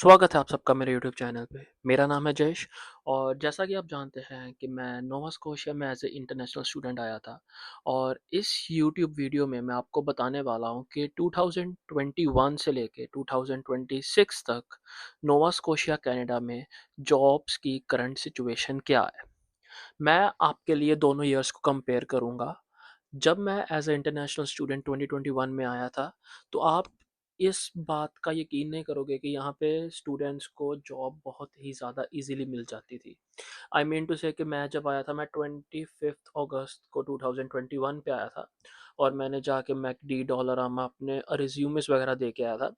स्वागत है आप सबका मेरे यूट्यूब चैनल पे। मेरा नाम है जयेश और जैसा कि आप जानते हैं कि मैं नोवा स्कोशिया में एज़ ए इंटरनेशनल स्टूडेंट आया था और इस यूट्यूब वीडियो में मैं आपको बताने वाला हूँ कि 2021 से लेके 2026 तक नोवा स्कोशिया कनाडा में जॉब्स की करंट सिचुएशन क्या है। मैं आपके लिए दोनों ईयर्स को कंपेयर करूँगा। जब मैं एज़ अ इंटरनेशनल स्टूडेंट 2021 में आया था, तो आप इस बात का यकीन नहीं करोगे कि यहाँ पे स्टूडेंट्स को जॉब बहुत ही ज़्यादा ईज़िली मिल जाती थी। आई मीन टू से कि मैं जब आया था मैं 25th अगस्त को 2021 पे आया था और मैंने जाके मैकडी, डॉलरामा अपने रिज़्यूमेस वगैरह दे के आया था।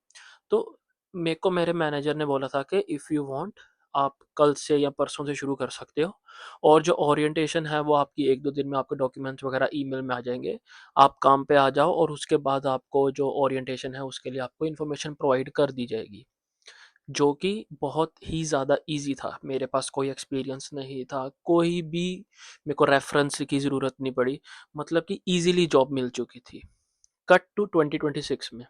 तो मेरे को मेरे मैनेजर ने बोला था कि इफ़ यू वांट आप कल से या परसों से शुरू कर सकते हो और जो ओरिएंटेशन है वो आपकी 1-2 दिन में आपके डॉक्यूमेंट्स वगैरह ईमेल में आ जाएँगे। आप काम पे आ जाओ और उसके बाद आपको जो ओरिएंटेशन है उसके लिए आपको इन्फॉर्मेशन प्रोवाइड कर दी जाएगी। जो कि बहुत ही ज़्यादा ईज़ी था। मेरे पास कोई एक्सपीरियंस नहीं था, कोई भी मेरे को रेफ़रेंस की ज़रूरत नहीं पड़ी, मतलब कि ईज़िली जॉब मिल चुकी थी। कट टू 2026 में,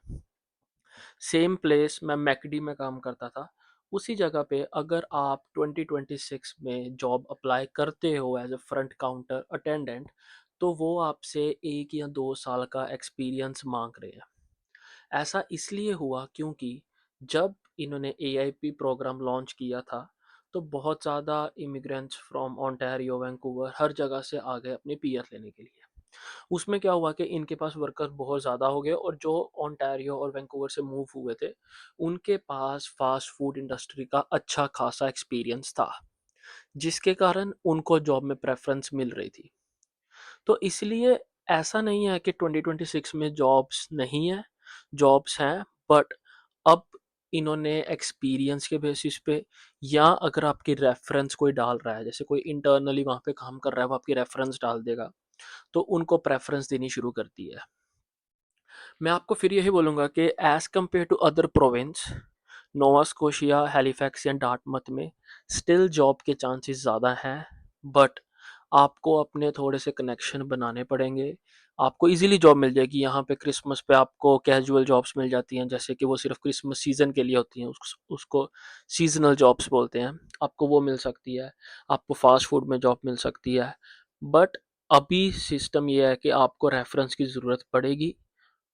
सेम प्लेस मैं मैकडी में काम करता था। उसी जगह पे अगर आप 2026 में जॉब अप्लाई करते हो as a front counter attendant, तो वो आपसे 1 या 2 साल का एक्सपीरियंस माँग रहे हैं। ऐसा इसलिए हुआ क्योंकि जब इन्होंने एआईपी प्रोग्राम लॉन्च किया था, तो बहुत ज़्यादा इमिग्रेंट्स फ्रॉम ओंटारियो, वैंकूवर हर जगह से आ गए अपनी पीआर लेने के लिए। उसमें क्या हुआ कि इनके पास वर्कर्स बहुत ज़्यादा हो गए और जो ओंटारियो और वैंकूवर से मूव हुए थे, उनके पास फ़ास्ट फूड इंडस्ट्री का अच्छा खासा एक्सपीरियंस था, जिसके कारण उनको जॉब में प्रेफ़रेंस मिल रही थी। तो इसलिए ऐसा नहीं है कि 2026 में जॉब्स नहीं है, जॉब्स हैं, बट अब इन्होंने एक्सपीरियंस के बेसिस पे या अगर आपकी रेफ़रेंस कोई डाल रहा है, जैसे कोई इंटरनली वहाँ पे काम कर रहा है, वो आपकी रेफ़रेंस डाल देगा, तो उनको प्रेफ़रेंस देनी शुरू कर दी है। मैं आपको फिर यही बोलूँगा कि as compare to other province, Nova Scotia, Halifax या डार्टमouth में स्टिल जॉब के चांसेस ज़्यादा हैं, बट आपको अपने थोड़े से कनेक्शन बनाने पड़ेंगे। आपको ईज़िली जॉब मिल जाएगी, यहाँ पे क्रिसमस पे आपको कैजुअल जॉब्स मिल जाती हैं, जैसे कि वो सिर्फ़ क्रिसमस सीज़न के लिए होती हैं, उसको सीज़नल जॉब्स बोलते हैं, आपको वो मिल सकती है। आपको फ़ास्ट फूड में जॉब मिल सकती है, बट अभी सिस्टम ये है कि आपको रेफ़रेंस की ज़रूरत पड़ेगी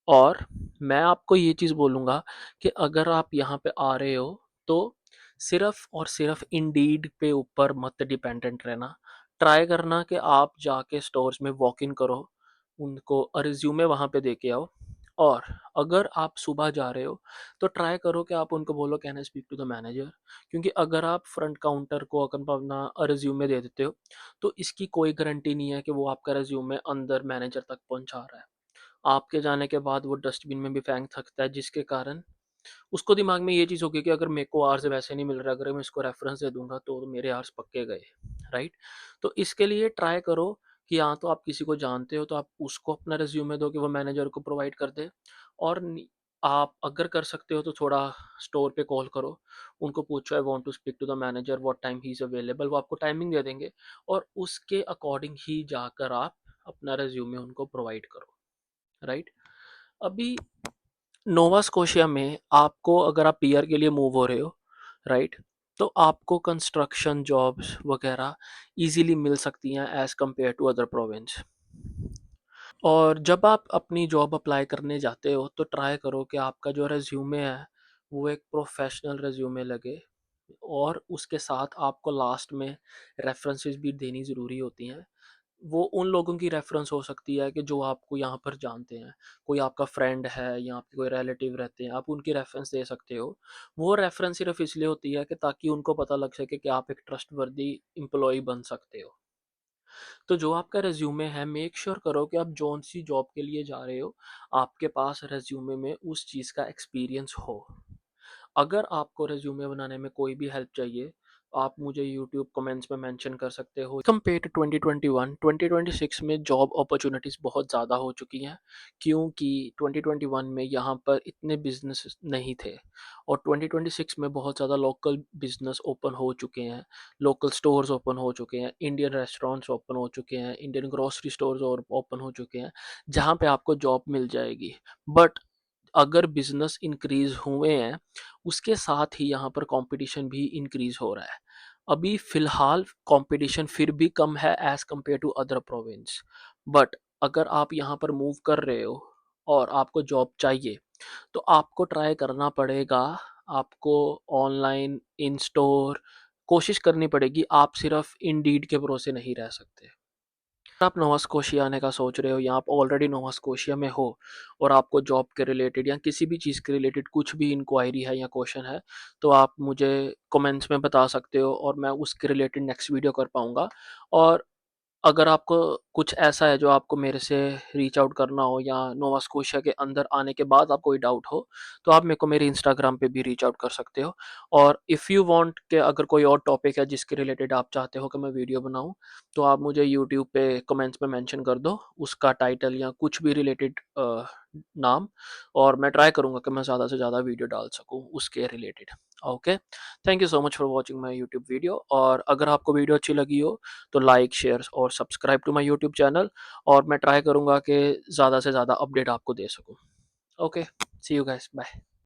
और मैं आपको ये चीज़ बोलूँगा कि अगर आप यहाँ पे आ रहे हो, तो सिर्फ़ और सिर्फ़ इंडीड पे ऊपर मत डिपेंडेंट रहना। ट्राई करना कि आप जाके स्टोर्स में वॉक इन करो, उनको रिज़्यूमे वहाँ पे दे के आओ और अगर आप सुबह जा रहे हो, तो ट्राई करो कि आप उनको बोलो can I speak to the manager? क्योंकि अगर आप फ्रंट काउंटर को अपना रिज़्यूमे दे देते हो, तो इसकी कोई गारंटी नहीं है कि वो आपका रिज़्यूमे अंदर मैनेजर तक पहुँचा रहा है। आपके जाने के बाद वो डस्टबिन में भी फेंक सकता है जिसके कारण उसको दिमाग में ये चीज़ होगी कि अगर मेरे को आवर्स वैसे नहीं मिल रहा, अगर मैं इसको रेफरेंस दे दूँगा तो मेरे आवर्स पक्के गए, राइट? तो इसके लिए ट्राई करो कि या तो आप किसी को जानते हो तो आप उसको अपना रिज़्यूमे दो कि वो मैनेजर को प्रोवाइड कर दे और आप अगर कर सकते हो तो थोड़ा स्टोर पे कॉल करो, उनको पूछो I want to speak to the manager what time he is available, वो आपको टाइमिंग दे देंगे और उसके अकॉर्डिंग ही जाकर आप अपना रिज़्यूमे उनको प्रोवाइड करो, राइट? अभी नोवा स्कोशिया में आपको अगर आप पीआर के लिए मूव हो रहे हो, राइट? तो आपको कंस्ट्रक्शन जॉब्स वगैरह ईज़िली मिल सकती हैं as compare to other province. और जब आप अपनी जॉब अप्लाई करने जाते हो तो ट्राई करो कि आपका जो रिज्यूमे है वो एक प्रोफेशनल रिज्यूमे लगे और उसके साथ आपको लास्ट में रेफरेंसेस भी देनी ज़रूरी होती हैं। वो उन लोगों की रेफरेंस हो सकती है कि जो आपको यहाँ पर जानते हैं। कोई आपका फ्रेंड है या आपके कोई रिलेटिव रहते हैं, आप उनकी रेफरेंस दे सकते हो। वो रेफरेंस सिर्फ़ इसलिए होती है कि ताकि उनको पता लग सके कि आप एक ट्रस्टवर्दी एम्प्लॉयी बन सकते हो। तो जो आपका रिज्यूमे है मेक श्योर करो कि आप जौन सी जॉब के लिए जा रहे हो, आपके पास रिज्यूमे में उस चीज़ का एक्सपीरियंस हो। अगर आपको रिज्यूमे बनाने में कोई भी हेल्प चाहिए, आप मुझे यूट्यूब कमेंट्स में मेंशन कर सकते हो। कंपेयर टू 2021, 2026 में जॉब अपॉर्च्युनिटीज़ बहुत ज़्यादा हो चुकी हैं, क्योंकि 2021 में यहाँ पर इतने बिज़नेस नहीं थे और 2026 में बहुत ज़्यादा लोकल बिज़नेस ओपन हो चुके हैं, लोकल स्टोर्स ओपन हो चुके हैं, इंडियन रेस्टोरेंट्स ओपन हो चुके हैं, इंडियन ग्रोसरी स्टोर्स और ओपन हो चुके हैं, जहाँ पे आपको जॉब मिल जाएगी। बट अगर बिज़नेस इंक्रीज़ हुए हैं, उसके साथ ही यहाँ पर कंपटीशन भी इंक्रीज़ हो रहा है। अभी फ़िलहाल कंपटीशन फिर भी कम है as compare to other province. But अगर आप यहाँ पर मूव कर रहे हो और आपको जॉब चाहिए, तो आपको ट्राई करना पड़ेगा, आपको ऑनलाइन, इन स्टोर कोशिश करनी पड़ेगी, आप सिर्फ़ इंडीड के भरोसे नहीं रह सकते। आप नोवा स्कोशिया आने का सोच रहे हो या आप ऑलरेडी नोवा स्कोशिया में हो और आपको जॉब के रिलेटेड या किसी भी चीज़ के रिलेटेड कुछ भी इंक्वायरी है या क्वेश्चन है, तो आप मुझे कमेंट्स में बता सकते हो और मैं उसके रिलेटेड नेक्स्ट वीडियो कर पाऊँगा। और अगर आपको कुछ ऐसा है जो आपको मेरे से रीच आउट करना हो या नोवा स्कोशिया के अंदर आने के बाद आपको कोई डाउट हो, तो आप मेरे को मेरे इंस्टाग्राम पे भी रीच आउट कर सकते हो। और इफ़ यू वांट कि अगर कोई और टॉपिक है जिसके रिलेटेड आप चाहते हो कि मैं वीडियो बनाऊँ, तो आप मुझे यूट्यूब पे कमेंट्स में मेंशन कर दो, उसका टाइटल या कुछ भी रिलेटेड नाम, और मैं ट्राई करूँगा कि मैं ज़्यादा से ज़्यादा वीडियो डाल सकूँ उसके related. Okay, thank you so much for watching my YouTube video. और अगर आपको वीडियो अच्छी लगी हो, तो लाइक, शेयर और subscribe to my YouTube channel, और मैं ट्राई करूँगा कि ज़्यादा से ज़्यादा अपडेट आपको दे सकूँ। Okay, see you guys, bye.